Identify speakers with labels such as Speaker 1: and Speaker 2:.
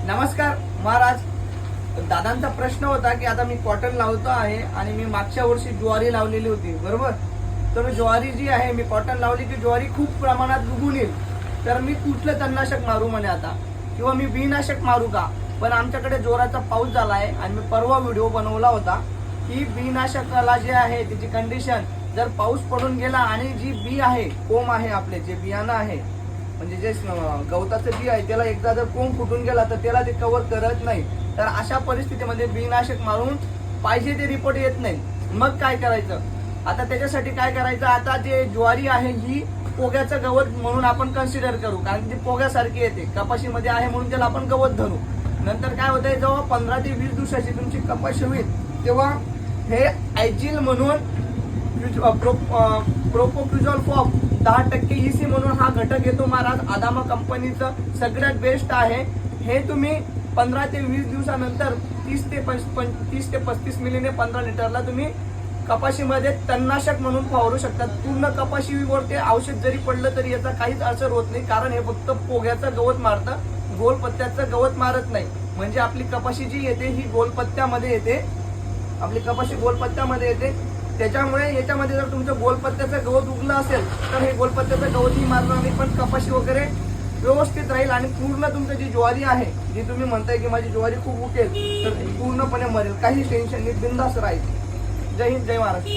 Speaker 1: नमस्कार महाराज. दादांचा प्रश्न होता की आता मी कॉटन लावतो आहे आणि मी मागच्या वर्षी ज्वारी लावलेली होती, बरोबर. तर ज्वारी जी आहे, मी कॉटन लावली की ज्वारी खूप प्रमाणात उगून येईल, तर मी कुठलं तणनाशक मारू म्हणे आता, किंवा मी बीनाशक मारू का. पण आमच्याकडे जोराचा पाऊस झाला आहे आणि मी परवा व्हिडिओ बनवला होता की बीनाशकाला जे आहे त्याची कंडिशन, जर पाऊस पडून गेला आणि जी बी आहे, कोंब आहे, आपले जे बियाणं आहे म्हणजे जे गवताचं बी आहे, त्याला एकदा जर कोंब फुटून गेला तर त्याला ते कव्हर करत नाही. तर अशा परिस्थितीमध्ये बीनाशक मारून पाहिजे ते रिपोर्ट येत नाही. मग काय करायचं आता, त्याच्यासाठी काय करायचं, आता जे ज्वारी आहे ही पोग्याचं गवत म्हणून आपण कन्सिडर करू, कारण ती पोग्यासारखी येते, कपाशीमध्ये आहे म्हणून त्याला आपण गवत धरू. नंतर काय होतंय, जेव्हा 15 ते 20 दिवसाची तुमची कपाशी होईल तेव्हा हे आयजिल म्हणून प्रोपोक्युझॉल फॉर्म 10% EC म्हणून हा घटक येतो महाराज. अदामा कंपनीचं सगळ्यात बेस्ट आहे हे. तुम्ही 15 ते 20 दिवसानंतर 30 ते 35 मिलीने 15 लिटरला तुम्ही कपाशीमध्ये तणनाशक म्हणून फवारू शकतात. पूर्ण कपाशीवर ते औषध जरी पडलं तरी याचा काहीच असर होत नाही, कारण हे फक्त पोग्याचं गवत मारतं, गोलपत्त्याचं गवत मारत नाही. म्हणजे आपली कपाशी जी येते ही गोलपत्त्यामध्ये येते, आपली कपाशी गोलपत्त्यामध्ये येते. त्याच्यामुळे याच्यामध्ये जर तुमचं गोलपत्त्याचं गवत उगलं असेल तर हे गोलपत्त्याचं गवतही मारणार नाही, पण कपाशी वगैरे व्यवस्थित राहील आणि पूर्ण तुमचं जी ज्वारी आहे, जी तुम्ही म्हणताय की माझी ज्वारी खूप उगेल, तर पूर्णपणे मरेल, काही टेन्शन नाही, बिंदास राहील. जय हिंद, जय महाराष्ट्र.